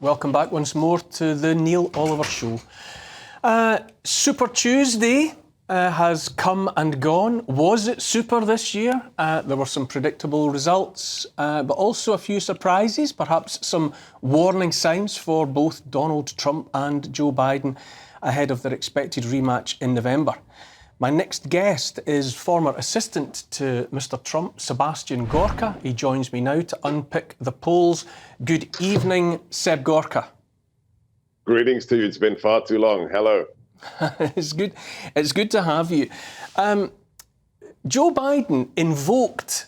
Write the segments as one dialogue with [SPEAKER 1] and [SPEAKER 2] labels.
[SPEAKER 1] Welcome back once more to the Neil Oliver Show. Super Tuesday has come and gone. Was it super this year? There were some predictable results, but also a few surprises, perhaps some warning signs for both Donald Trump and Joe Biden ahead of their expected rematch in November. My next guest is former assistant to Mr. Trump, Sebastian Gorka. He joins me now to unpick the polls. Good evening, Seb Gorka.
[SPEAKER 2] Greetings to you. It's been far too long. Hello.
[SPEAKER 1] It's good to have you. Joe Biden invoked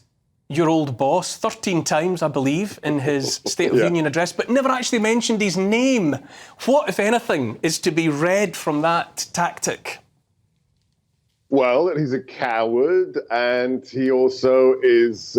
[SPEAKER 1] your old boss 13 times, I believe, in his State of Union address, but never actually mentioned his name. What, if anything, is to be read from that tactic?
[SPEAKER 2] Well, he's a coward, and he also is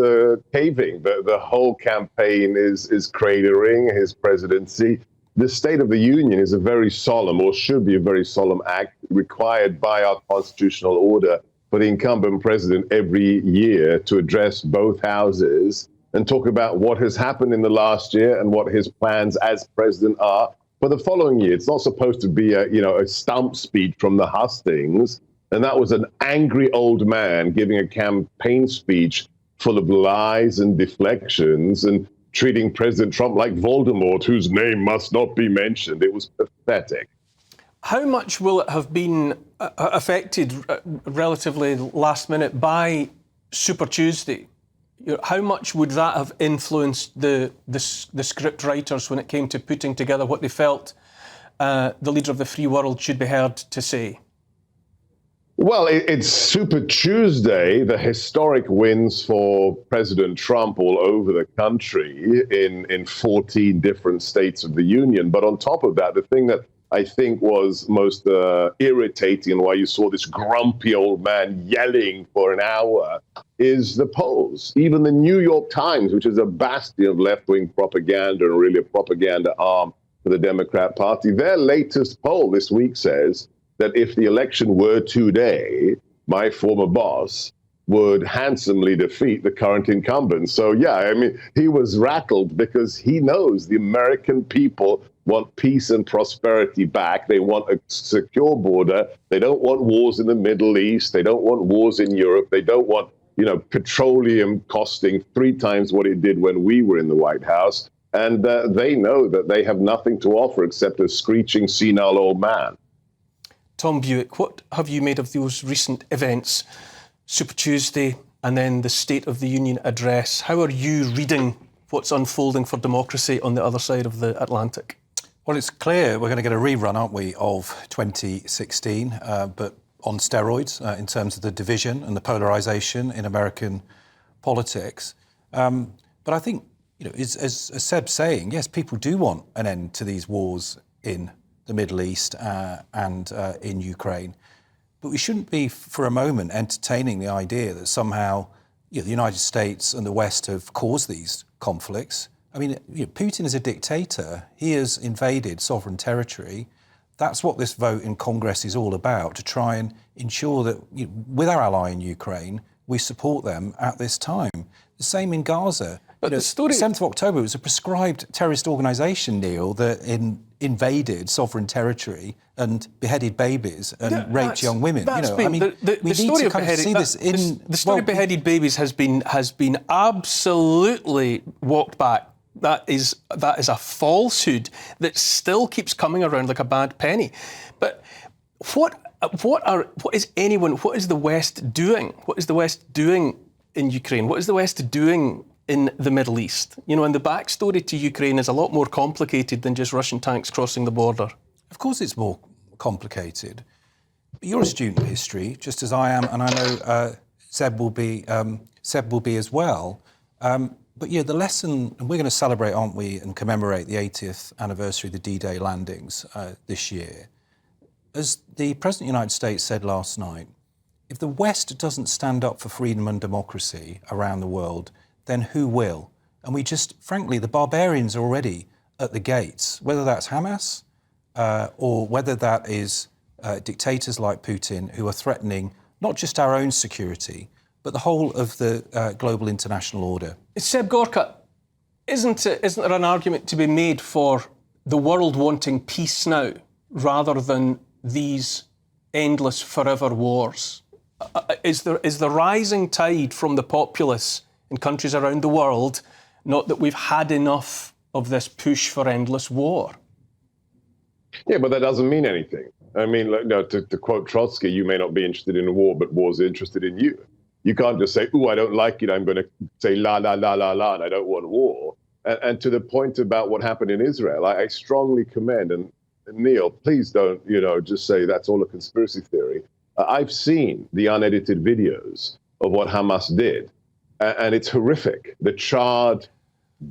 [SPEAKER 2] caving. The whole campaign is cratering his presidency. The State of the Union is a very solemn, or should be a very solemn act, required by our constitutional order for the incumbent president every year to address both houses and talk about what has happened in the last year and what his plans as president are for the following year. It's not supposed to be a stump speech from the hustings. And that was an angry old man giving a campaign speech full of lies and deflections and treating President Trump like Voldemort, whose name must not be mentioned. It was pathetic.
[SPEAKER 1] How much will it have been affected relatively last minute by Super Tuesday? How much would that have influenced the script writers when it came to putting together what they felt the leader of the free world should be heard to say?
[SPEAKER 2] Well, it's Super Tuesday, the historic wins for President Trump all over the country in 14 different states of the union. But on top of that, the thing that I think was most irritating and why you saw this grumpy old man yelling for an hour is the polls. Even the New York Times, which is a bastion of left-wing propaganda and really a propaganda arm for the Democrat Party, their latest poll this week says that if the election were today, my former boss would handsomely defeat the current incumbent. So, he was rattled because he knows the American people want peace and prosperity back. They want a secure border. They don't want wars in the Middle East. They don't want wars in Europe. They don't want, petroleum costing 3 times what it did when we were in the White House. And they know that they have nothing to offer except a screeching, senile old man.
[SPEAKER 1] Tom Buick, what have you made of those recent events, Super Tuesday and then the State of the Union address? How are you reading what's unfolding for democracy on the other side of the Atlantic?
[SPEAKER 3] Well, it's clear we're going to get a rerun, aren't we, of 2016, but on steroids in terms of the division and the polarisation in American politics. But I think, as Seb's saying, yes, people do want an end to these wars in the Middle East and in Ukraine. But we shouldn't be for a moment entertaining the idea that somehow the United States and the West have caused these conflicts. I mean, Putin is a dictator. He has invaded sovereign territory. That's what this vote in Congress is all about, to try and ensure that with our ally in Ukraine, we support them at this time. The same in Gaza. But the story... 7th of October was a prescribed terrorist organisation, Neil, that invaded sovereign territory and beheaded babies and raped young women.
[SPEAKER 1] The story of beheaded babies has been absolutely walked back. That is a falsehood that still keeps coming around like a bad penny. But what is the West doing? What is the West doing in Ukraine? What is the West doing in the Middle East? And the backstory to Ukraine is a lot more complicated than just Russian tanks crossing the border.
[SPEAKER 3] Of course it's more complicated. But you're a student of history, just as I am, and I know Seb will be as well. But the lesson, and we're going to celebrate, aren't we, and commemorate the 80th anniversary of the D-Day landings this year. As the President of the United States said last night, if the West doesn't stand up for freedom and democracy around the world, then who will? And frankly, the barbarians are already at the gates, whether that's Hamas or whether that is dictators like Putin who are threatening not just our own security, but the whole of the global international order.
[SPEAKER 1] Seb Gorka, isn't there an argument to be made for the world wanting peace now rather than these endless forever wars? Is the rising tide from the populace in countries around the world not that we've had enough of this push for endless war?
[SPEAKER 2] Yeah, but that doesn't mean anything. I mean, to quote Trotsky, you may not be interested in a war, but war's interested in you. You can't just say, "Ooh, I don't like it. I'm going to say la, la, la, la, la, and I don't want war." And to the point about what happened in Israel, I strongly commend, and Neil, please don't, just say that's all a conspiracy theory. I've seen the unedited videos of what Hamas did, and it's horrific. The charred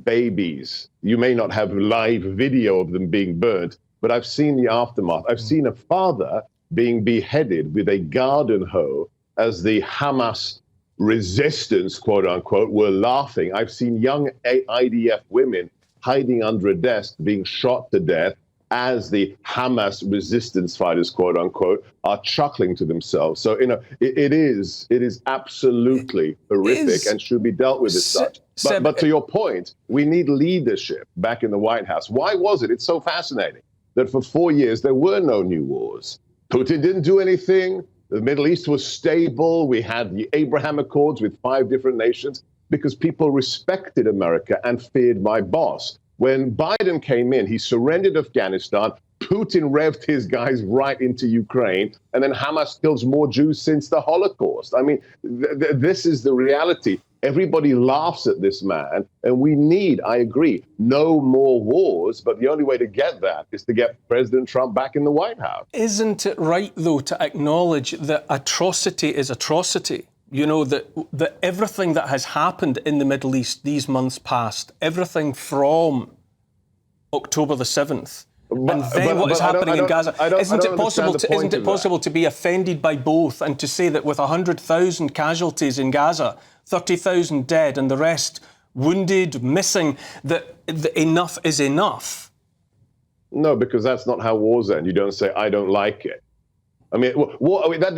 [SPEAKER 2] babies. You may not have live video of them being burnt, but I've seen the aftermath. I've seen a father being beheaded with a garden hoe as the Hamas resistance, quote unquote, were laughing. I've seen young IDF women hiding under a desk being shot to death as the Hamas resistance fighters, quote unquote, are chuckling to themselves. So, it is absolutely horrific and should be dealt with as such. But to your point, we need leadership back in the White House. Why was it? It's so fascinating that for 4 years there were no new wars. Putin didn't do anything. The Middle East was stable. We had the Abraham Accords with 5 different nations because people respected America and feared my boss. When Biden came in, he surrendered Afghanistan. Putin revved his guys right into Ukraine, and then Hamas kills more Jews since the Holocaust. I mean, this is the reality. Everybody laughs at this man, and we need, I agree, no more wars, but the only way to get that is to get President Trump back in the White House.
[SPEAKER 1] Isn't it right, though, to acknowledge that atrocity is atrocity? That everything that has happened in the Middle East these months past, everything from October the 7th, and then what is happening in Gaza, isn't it possible to be offended by both and to say that with 100,000 casualties in Gaza, 30,000 dead and the rest wounded, missing, that enough is enough?
[SPEAKER 2] No, because that's not how wars end. You don't say, "I don't like it." I mean,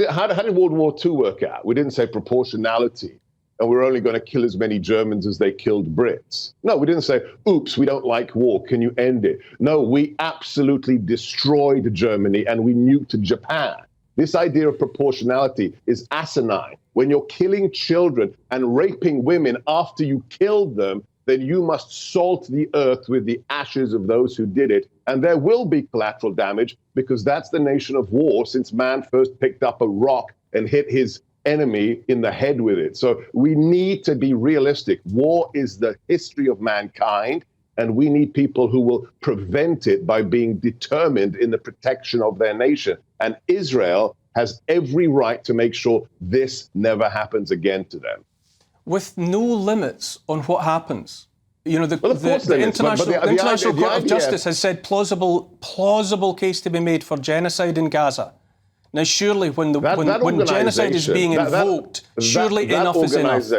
[SPEAKER 2] how did World War II work out? We didn't say proportionality, and we're only going to kill as many Germans as they killed Brits. No, we didn't say, "Oops, we don't like war. Can you end it?" No, we absolutely destroyed Germany and we nuked Japan. This idea of proportionality is asinine. When you're killing children and raping women after you killed them, then you must salt the earth with the ashes of those who did it. And there will be collateral damage because that's the nation of war since man first picked up a rock and hit his enemy in the head with it. So we need to be realistic. War is the history of mankind, and we need people who will prevent it by being determined in the protection of their nation. And Israel has every right to make sure this never happens again to them.
[SPEAKER 1] With no limits on what happens. The
[SPEAKER 2] International
[SPEAKER 1] Court of Justice has said plausible case to be made for genocide in Gaza. Now, surely when genocide is being invoked, surely enough is enough.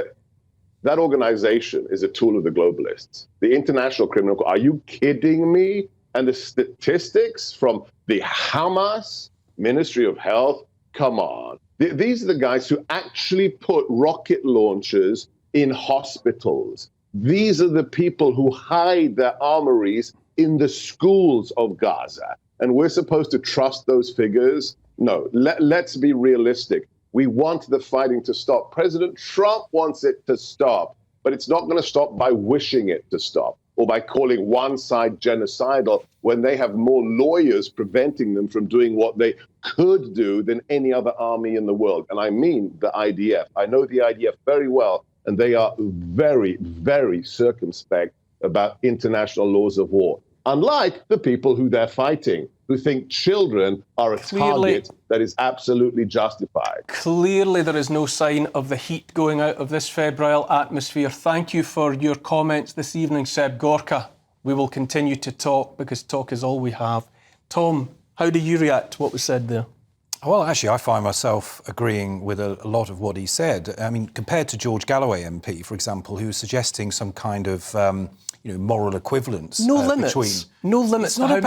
[SPEAKER 2] That organization is a tool of the globalists. The International Criminal Court. Are you kidding me? And the statistics from the Hamas Ministry of Health, come on. These are the guys who actually put rocket launchers in hospitals. These are the people who hide their armories in the schools of Gaza. And we're supposed to trust those figures? No, let's be realistic. We want the fighting to stop. President Trump wants it to stop, but it's not going to stop by wishing it to stop or by calling one side genocidal when they have more lawyers preventing them from doing what they could do than any other army in the world. And I mean the IDF. I know the IDF very well, and they are very, very circumspect about international laws of war. Unlike the people who they're fighting, who think children are a target that is absolutely justified.
[SPEAKER 1] Clearly, there is no sign of the heat going out of this febrile atmosphere. Thank you for your comments this evening, Seb Gorka. We will continue to talk because talk is all we have. Tom, how do you react to what was said there?
[SPEAKER 3] Well, actually, I find myself agreeing with a lot of what he said. I mean, compared to George Galloway MP, for example, who was suggesting some kind of moral equivalence.
[SPEAKER 1] No limits. No limits to how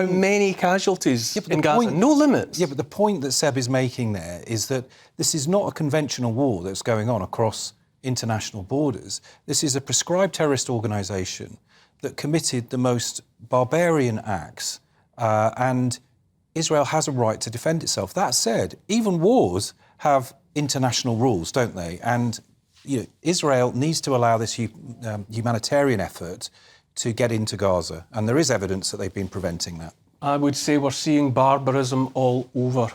[SPEAKER 1] many casualties in Gaza. No limits.
[SPEAKER 3] Yeah, but the point that Seb is making there is that this is not a conventional war that's going on across international borders. This is a prescribed terrorist organisation that committed the most barbarian acts, and Israel has a right to defend itself. That said, even wars have international rules, don't they? And Israel needs to allow this humanitarian effort to get into Gaza, and there is evidence that they've been preventing that.
[SPEAKER 1] I would say we're seeing barbarism all over